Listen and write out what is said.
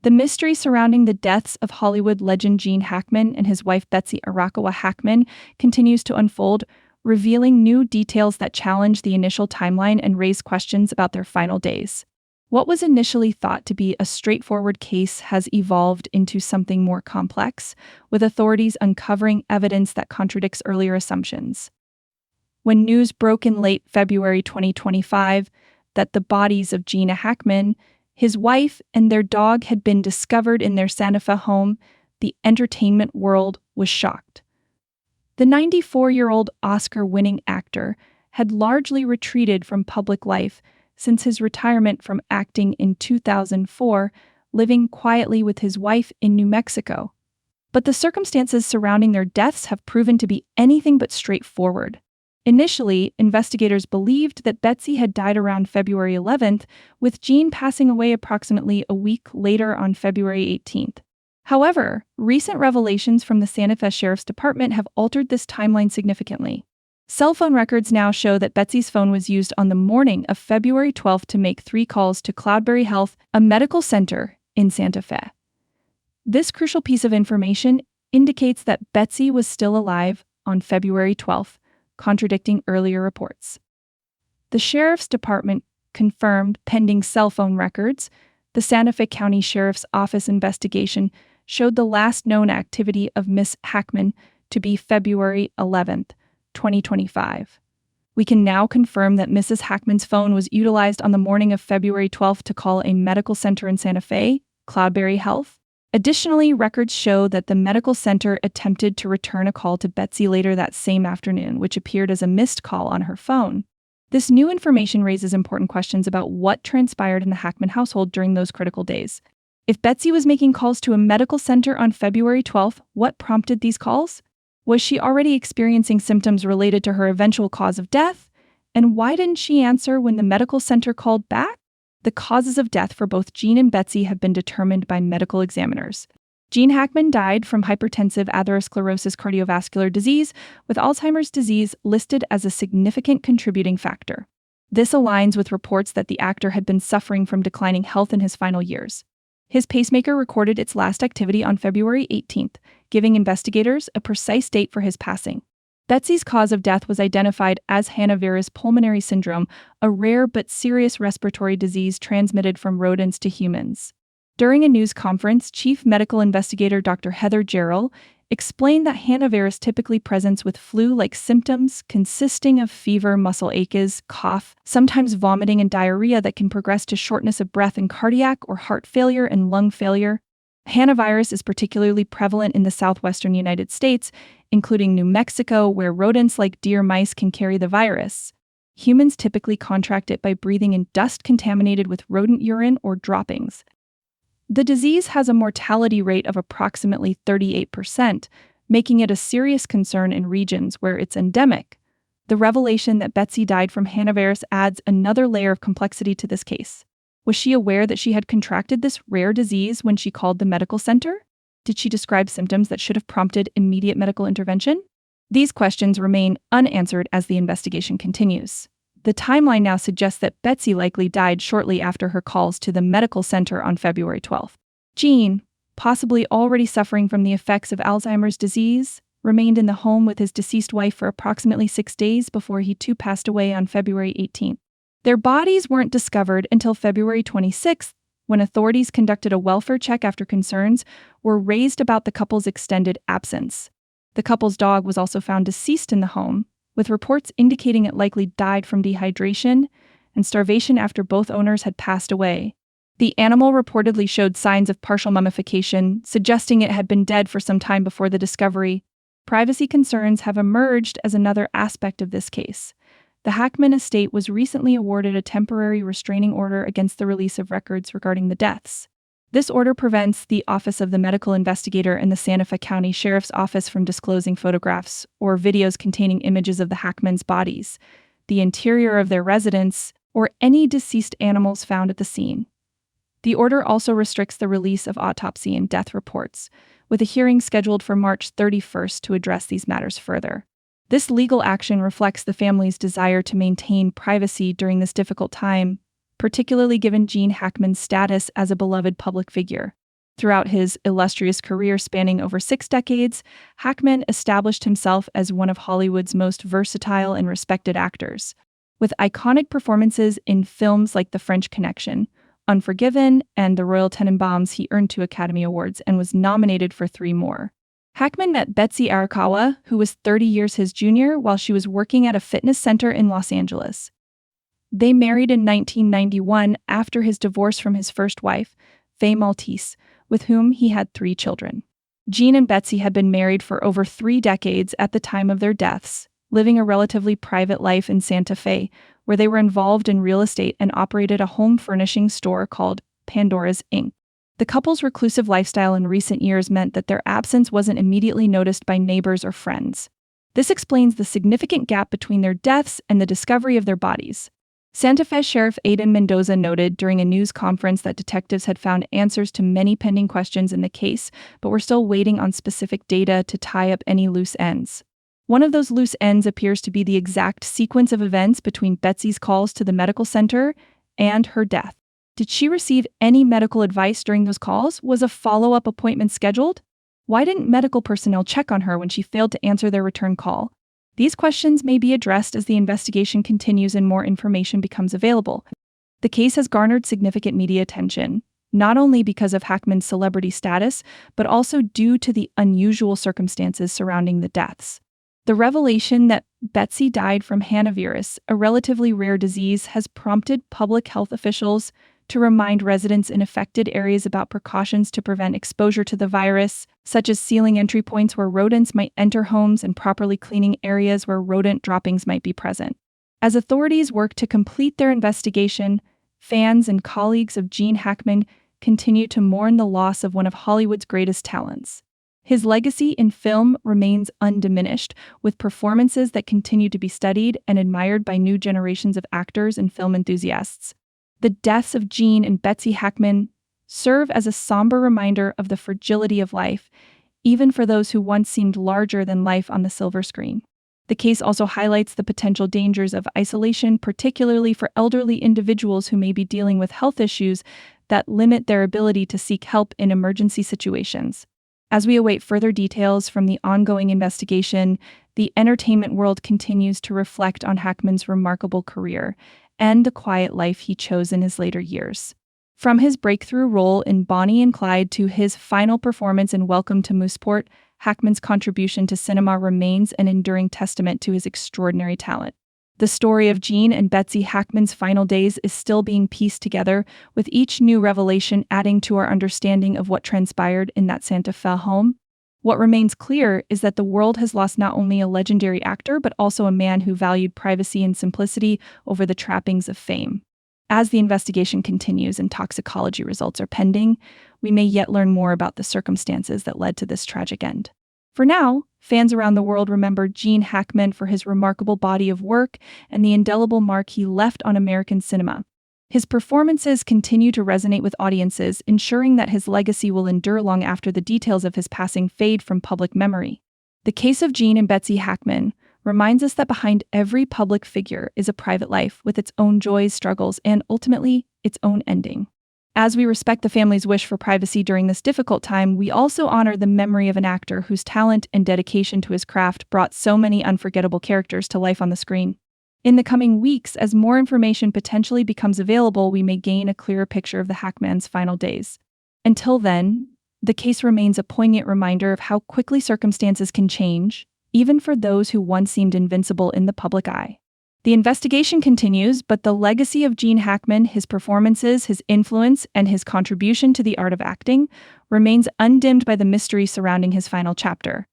The mystery surrounding the deaths of Hollywood legend Gene Hackman and his wife Betsy Arakawa Hackman continues to unfold, revealing new details that challenge the initial timeline and raise questions about their final days. What was initially thought to be a straightforward case has evolved into something more complex, with authorities uncovering evidence that contradicts earlier assumptions. When news broke in late February 2025 that the bodies of Gene Hackman, his wife, and their dog had been discovered in their Santa Fe home, the entertainment world was shocked. The 94-year-old Oscar-winning actor had largely retreated from public life since his retirement from acting in 2004, living quietly with his wife in New Mexico. But the circumstances surrounding their deaths have proven to be anything but straightforward. Initially, investigators believed that Betsy had died around February 11th, with Gene passing away approximately a week later on February 18th. However, recent revelations from the Santa Fe Sheriff's Department have altered this timeline significantly. Cell phone records now show that Betsy's phone was used on the morning of February 12th to make 3 calls to Cloudberry Health, a medical center in Santa Fe. This crucial piece of information indicates that Betsy was still alive on February 12th, contradicting earlier reports. The Sheriff's Department confirmed pending cell phone records. The Santa Fe County Sheriff's Office investigation showed the last known activity of Miss Hackman to be February 11th, 2025. We can now confirm that Mrs. Hackman's phone was utilized on the morning of February 12th to call a medical center in Santa Fe, Cloudberry Health. Additionally, records show that the medical center attempted to return a call to Betsy later that same afternoon, which appeared as a missed call on her phone. This new information raises important questions about what transpired in the Hackman household during those critical days. If Betsy was making calls to a medical center on February 12th, what prompted these calls? Was she already experiencing symptoms related to her eventual cause of death? And why didn't she answer when the medical center called back? The causes of death for both Gene and Betsy have been determined by medical examiners. Gene Hackman died from hypertensive atherosclerosis cardiovascular disease, with Alzheimer's disease listed as a significant contributing factor. This aligns with reports that the actor had been suffering from declining health in his final years. His pacemaker recorded its last activity on February 18th, giving investigators a precise date for his passing. Betsy's cause of death was identified as hantavirus pulmonary syndrome, a rare but serious respiratory disease transmitted from rodents to humans. During a news conference, Chief Medical Investigator Dr. Heather Jarrell explained that hantavirus typically presents with flu-like symptoms consisting of fever, muscle aches, cough, sometimes vomiting and diarrhea that can progress to shortness of breath and cardiac or heart failure and lung failure. Hantavirus is particularly prevalent in the southwestern United States, including New Mexico, where rodents like deer mice can carry the virus. Humans typically contract it by breathing in dust contaminated with rodent urine or droppings. The disease has a mortality rate of approximately 38%, making it a serious concern in regions where it's endemic. The revelation that Betsy died from hantavirus adds another layer of complexity to this case. Was she aware that she had contracted this rare disease when she called the medical center? Did she describe symptoms that should have prompted immediate medical intervention? These questions remain unanswered as the investigation continues. The timeline now suggests that Betsy likely died shortly after her calls to the medical center on February 12th. Gene, possibly already suffering from the effects of Alzheimer's disease, remained in the home with his deceased wife for approximately 6 days before he too passed away on February 18th. Their bodies weren't discovered until February 26th, when authorities conducted a welfare check after concerns were raised about the couple's extended absence. The couple's dog was also found deceased in the home, with reports indicating it likely died from dehydration and starvation after both owners had passed away. The animal reportedly showed signs of partial mummification, suggesting it had been dead for some time before the discovery. Privacy concerns have emerged as another aspect of this case. The Hackman estate was recently awarded a temporary restraining order against the release of records regarding the deaths. This order prevents the Office of the Medical Investigator and the Santa Fe County Sheriff's Office from disclosing photographs or videos containing images of the Hackman's bodies, the interior of their residence, or any deceased animals found at the scene. The order also restricts the release of autopsy and death reports, with a hearing scheduled for March 31st to address these matters further. This legal action reflects the family's desire to maintain privacy during this difficult time, particularly given Gene Hackman's status as a beloved public figure. Throughout his illustrious career spanning over 6 decades, Hackman established himself as one of Hollywood's most versatile and respected actors. With iconic performances in films like The French Connection, Unforgiven, and The Royal Tenenbaums, he earned 2 Academy Awards and was nominated for 3 more. Hackman met Betsy Arakawa, who was 30 years his junior, while she was working at a fitness center in Los Angeles. They married in 1991 after his divorce from his first wife, Faye Maltese, with whom he had 3 children. Gene and Betsy had been married for over 3 decades at the time of their deaths, living a relatively private life in Santa Fe, where they were involved in real estate and operated a home furnishing store called Pandora's Inc. The couple's reclusive lifestyle in recent years meant that their absence wasn't immediately noticed by neighbors or friends. This explains the significant gap between their deaths and the discovery of their bodies. Santa Fe Sheriff Aiden Mendoza noted during a news conference that detectives had found answers to many pending questions in the case, but were still waiting on specific data to tie up any loose ends. One of those loose ends appears to be the exact sequence of events between Betsy's calls to the medical center and her death. Did she receive any medical advice during those calls? Was a follow-up appointment scheduled? Why didn't medical personnel check on her when she failed to answer their return call? These questions may be addressed as the investigation continues and more information becomes available. The case has garnered significant media attention, not only because of Hackman's celebrity status, but also due to the unusual circumstances surrounding the deaths. The revelation that Betsy died from hantavirus, a relatively rare disease, has prompted public health officials to remind residents in affected areas about precautions to prevent exposure to the virus, such as sealing entry points where rodents might enter homes and properly cleaning areas where rodent droppings might be present. As authorities work to complete their investigation, fans and colleagues of Gene Hackman continue to mourn the loss of one of Hollywood's greatest talents. His legacy in film remains undiminished, with performances that continue to be studied and admired by new generations of actors and film enthusiasts. The deaths of Gene and Betsy Hackman serve as a somber reminder of the fragility of life, even for those who once seemed larger than life on the silver screen. The case also highlights the potential dangers of isolation, particularly for elderly individuals who may be dealing with health issues that limit their ability to seek help in emergency situations. As we await further details from the ongoing investigation, the entertainment world continues to reflect on Hackman's remarkable career and the quiet life he chose in his later years. From his breakthrough role in Bonnie and Clyde to his final performance in Welcome to Mooseport, Hackman's contribution to cinema remains an enduring testament to his extraordinary talent. The story of Gene and Betsy Hackman's final days is still being pieced together, with each new revelation adding to our understanding of what transpired in that Santa Fe home. What remains clear is that the world has lost not only a legendary actor, but also a man who valued privacy and simplicity over the trappings of fame. As the investigation continues and toxicology results are pending, we may yet learn more about the circumstances that led to this tragic end. For now, fans around the world remember Gene Hackman for his remarkable body of work and the indelible mark he left on American cinema. His performances continue to resonate with audiences, ensuring that his legacy will endure long after the details of his passing fade from public memory. The case of Gene and Betsy Hackman reminds us that behind every public figure is a private life with its own joys, struggles, and ultimately, its own ending. As we respect the family's wish for privacy during this difficult time, we also honor the memory of an actor whose talent and dedication to his craft brought so many unforgettable characters to life on the screen. In the coming weeks, as more information potentially becomes available, we may gain a clearer picture of the Hackman's final days. Until then, the case remains a poignant reminder of how quickly circumstances can change, even for those who once seemed invincible in the public eye. The investigation continues, but the legacy of Gene Hackman, his performances, his influence, and his contribution to the art of acting remains undimmed by the mystery surrounding his final chapter.